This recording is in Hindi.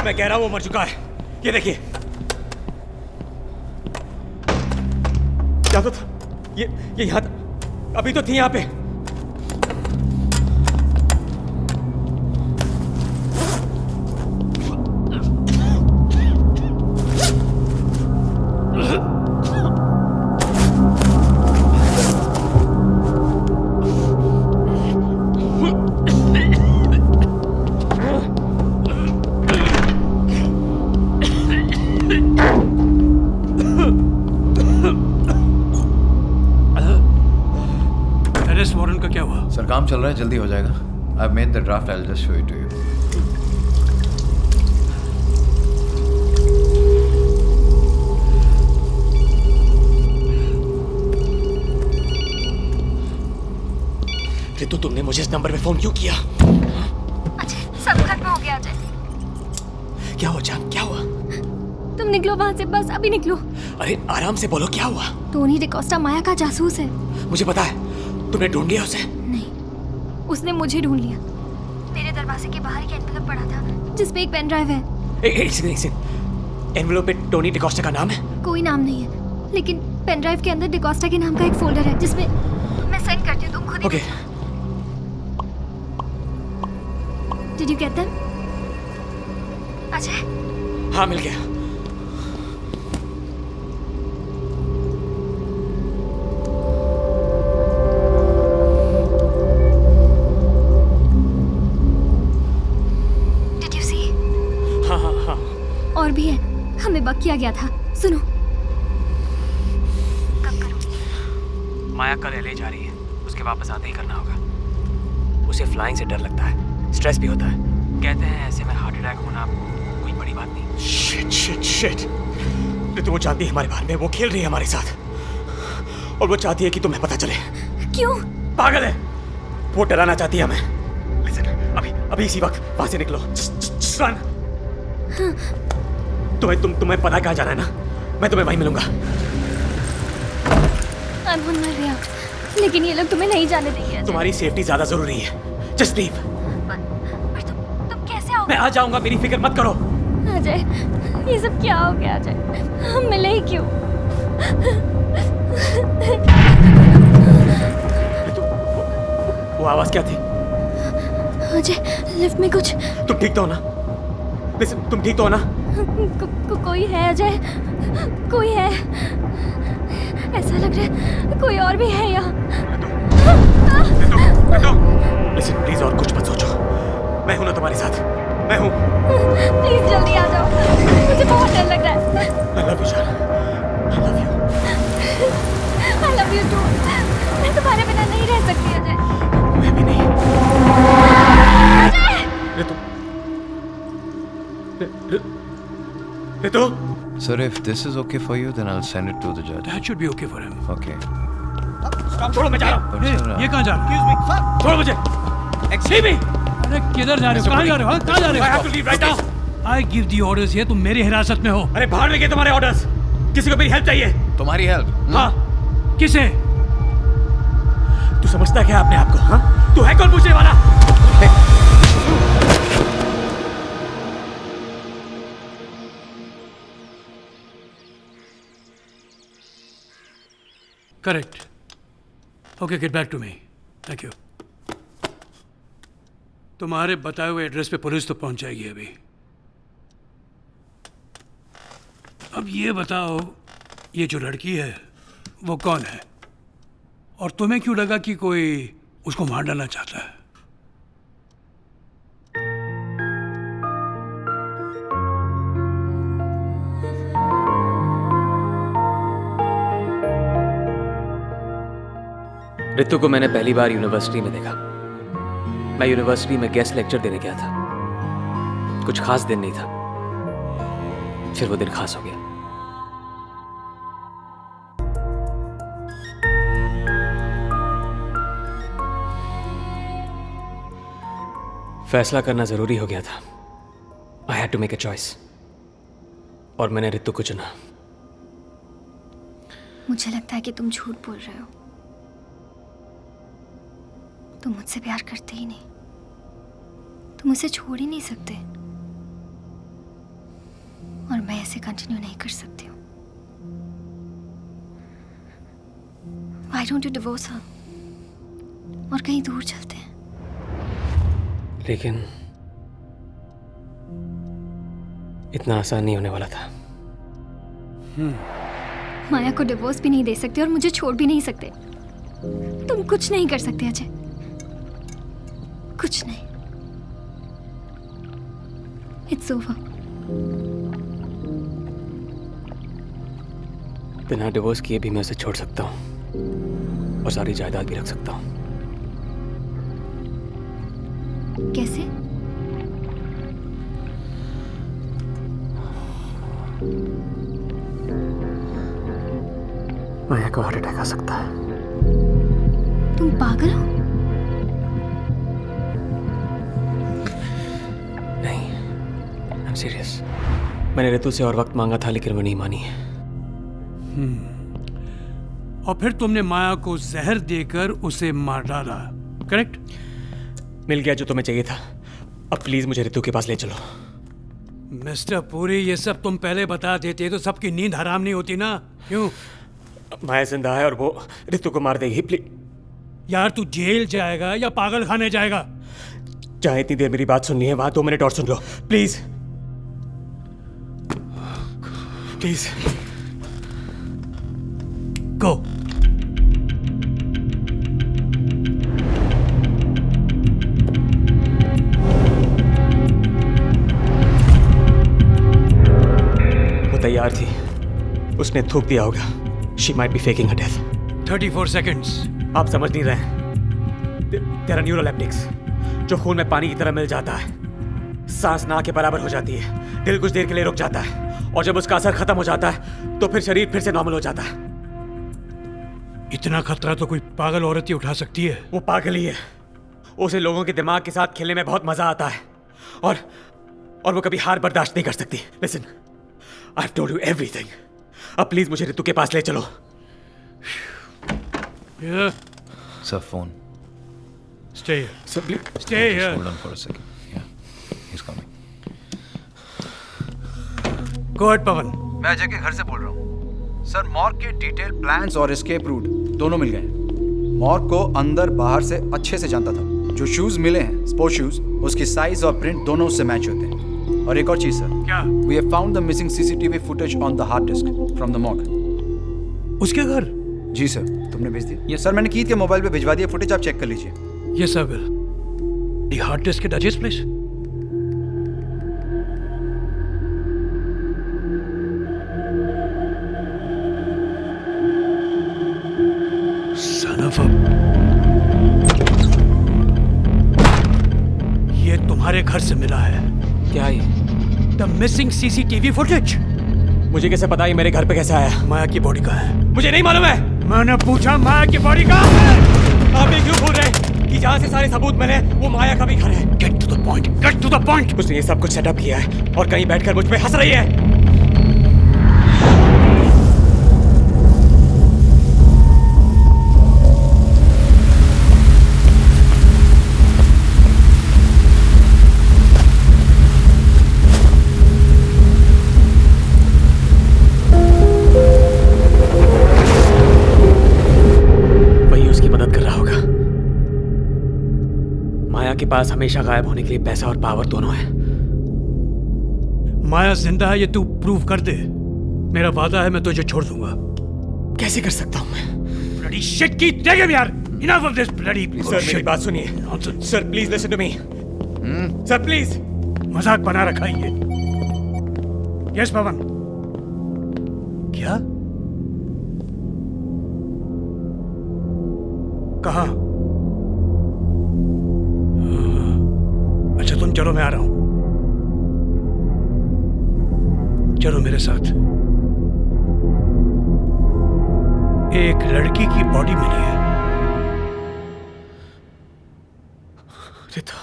मैं कह रहा हूं वो मर चुका है। ये देखिए। क्या तो था? ये यहाँ था। अभी तो थी यहाँ पे। सर काम चल रहा है, जल्दी हो जाएगा। I have made the draft, I will just show it to you. Ritu, तुमने मुझे इस नंबर पे फोन क्यों किया? अजय, सब खत्म हो गया अजय। क्या हुआ जान, क्या हुआ? तुम निकलो वहां से, बस अभी निकलो। अरे आराम से बोलो, क्या हुआ? टोनी डिकोस्टा माया का जासूस है। मुझे पता है। तुमने ढूंढ लिया उसे? नहीं, उसने मुझे ढूंढ लिया। मेरे दरवाजे के बाहर एक एनवेलप पड़ा था जिसपे एक पेन ड्राइव है। एक सेकंड। एनवेलप पे टोनी डिकोस्टा का नाम है? कोई नाम नहीं है, लेकिन पेन ड्राइव के अंदर डिकोस्टा के नाम का एक फोल्डर है जिसमें मैं सेंड करती हूँ, तुम खुद ही okay. Did you get them? Ajay? हाँ, मिल गया। और भी है, हमें बक किया गया था। सुनो, कब करोगी? माया कल LA जा रही है, उसके वापस आते ही करना होगा। उसे फ्लाइंग से डर लगता है, स्ट्रेस भी होता है। कहते हैं ऐसे में हार्ट अटैक होना कोई बड़ी बात नहीं। Shit shit shit. तो वो चाहती है हमारे बारे में, वो खेल रही है हमारे साथ, और वो चाहती है कि तुम्हें पता चले। क्यों? पागल है वो, डराना चाहती है हमें। लिसन, अभी इसी वक्त वहां से निकलो। रन। तुम्हें पता कहाँ जाना है ना? मैं तुम्हें वहीं मिलूंगा। लेकिन ये लोग तुम्हें नहीं जाने देंगे। तुम्हारी सेफ्टी ज्यादा जरूरी है। Just leave. पर तुम कैसे आओगे? मैं आ जाऊंगा, मेरी फिक्र मत करो। अजय, ये सब क्या हो गया अजय? हम मिले ही क्यों? वो आवाज क्या थी? अजय, लिफ्ट में कुछ। तुम ठीक तो हो ना? लिसन, तुम ठीक तो हो ना? कोई है अजय, कोई है। ऐसा लग रहा है कोई और भी है यहाँ। लिसन प्लीज, और कुछ मत सोचो। मैं हूं ना तुम्हारे साथ, मैं हूं। प्लीज जल्दी आ जाओ, मुझे बहुत डर लग रहा है। I love you जान, I love you। I love you too। मैं तुम्हारे बिना नहीं रह सकती अजय। मैं भी नहीं। Ajay! Ritu? Sir, if this is okay for you, then I'll send it to the judge. That should be okay for him. Okay. छोड़ो, मैं जा रहा हूँ। ये कहाँ जा रहे हो? छोड़ो मुझे। Excuse me। अरे किधर जा रहे हो? कहाँ जा रहे हो? कहाँ जा रहे हो? I have to leave right now। I give the orders here, तुम मेरी हिरासत में हो। अरे बाहर में गए तुम्हारे ऑर्डर्स। किसी को मेरी हेल्प चाहिए। तुम्हारी हेल्प? हाँ। किसे? तू समझता क्या अपने आप को? हाँ? तू है कौन पूछने वाला? Correct. Okay, get back to me. Thank you. तुम्हारे बताए हुए एड्रेस पे पुलिस तो पहुंच जाएगी अभी। अब ये बताओ, ये जो लड़की है वो कौन है, और तुम्हें क्यों लगा कि कोई उसको मार डालना चाहता है? रितु को मैंने पहली बार यूनिवर्सिटी में देखा। मैं यूनिवर्सिटी में गेस्ट लेक्चर देने गया था। कुछ खास दिन नहीं था, फिर वो दिन खास हो गया। फैसला करना जरूरी हो गया था। I had to make a choice, और मैंने रितु को चुना। मुझे लगता है कि तुम झूठ बोल रहे हो। तुम मुझसे प्यार करते ही नहीं, तुम उसे छोड़ ही नहीं सकते। ऐसे कंटिन्यू नहीं कर सकती हूँ। Why don't you divorce her? और कहीं दूर चलते हैं। लेकिन इतना आसान नहीं होने वाला था। माया को डिवोर्स भी नहीं दे सकते और मुझे छोड़ भी नहीं सकते। तुम कुछ नहीं कर सकते अजय, कुछ नहीं। It's over. बिना डिवोर्स किए भी मैं उसे छोड़ सकता हूँ और सारी जायदाद भी रख सकता हूँ। कैसे? माया को हार्ट अटैक आ सकता है। तुम पागल हो? नहीं, आई एम सीरियस। मैंने ऋतु से और वक्त मांगा था लेकिन वो नहीं मानी है। और फिर तुमने माया को जहर देकर उसे मार डाला, करेक्ट? मिल गया जो तुम्हें चाहिए था। अब प्लीज मुझे ऋतु के पास ले चलो। मिस्टर पुरी, ये सब तुम पहले बता देते तो सबकी नींद हराम नहीं होती ना। क्यों? माया जिंदा है और वो ऋतु को मार देगी। प्लीज यार, तू जेल जाएगा या पागल खाने जाएगा? जहां इतनी देर मेरी बात सुननी है वहां 2 मिनट और सुन लो प्लीज। Please go. वो तैयार थी, उसने थूक दिया होगा। She might be faking her death. 34 seconds. आप समझ नहीं रहे। तेरा न्यूरल एप्टिक्स जो खून में पानी की तरह मिल जाता है, सांस ना के बराबर हो जाती है, दिल कुछ देर के लिए रुक जाता है और जब उसका असर खत्म हो जाता है तो फिर शरीर फिर से नॉर्मल हो जाता है। इतना खतरा तो कोई पागल औरत ही उठा सकती है। वो पागल ही है। उसे लोगों के दिमाग के साथ खेलने में बहुत मजा आता है और वो कभी हार बर्दाश्त नहीं कर सकती। Listen, I have told you everything. अब प्लीज मुझे ऋतु के पास ले चलो। Sir phone. Stay here. Sir please Stay here. Hold on for a second. Yeah, he's coming. Go ahead, पवन। मैं अजय के घर से बोल रहा हूँ। सर, मॉर्ग के डिटेल प्लान्स और एस्केप रूट दोनों मिल गए। मॉर्ग को अंदर बाहर से अच्छे से जानता था। जो शूज मिले हैं, स्पोर्ट्स शूज, उसकी साइज और प्रिंट दोनों उससे मैच होते हैं। और एक और चीज सर, क्या? We have found the missing CCTV footage on the hard disk from the morgue. उसके घर? जी सर, तुमने भेज दिया? ये सर मैंने कीथ के मोबाइल पे भिजवा दिया फुटेज, आप चेक कर लीजिए। Yes, I will. The hard disk at Ajay's place? Son of a... ये तुम्हारे घर से मिला है। क्या ये? The missing CCTV footage. मुझे कैसे पता ये मेरे घर पे कैसे आया? माया की बॉडी कहाँ है? मुझे नहीं मालूम है। मैंने पूछा माया की बॉडी कहाँ है? आप ये क्यों बोल रहे हैं कि जहाँ से सारे सबूत मिले वो माया का भी घर है? Get to the point. Get to the point. उसने ये सब कुछ सेटअप किया है और कहीं बैठकर मुझ पे हंस रही है। वही उसकी मदद कर रहा होगा। माया के पास हमेशा गायब होने के लिए पैसा और पावर दोनों है। माया जिंदा है ये तू प्रूव कर दे। मेरा वादा है मैं तुझे छोड़ दूंगा। कैसे कर सकता हूँ मैं? Bloody shit की देगे यार। Enough of this bloody sir मेरी bullshit. बात सुनिए। Nonsense. Sir please listen to me. Sir please. मजाक बना रखा है ये। यस पवन। क्या? कहाँ? अच्छा तुम चलो, मैं आ रहा हूं। चलो मेरे साथ। एक लड़की की बॉडी मिली है। ऋतु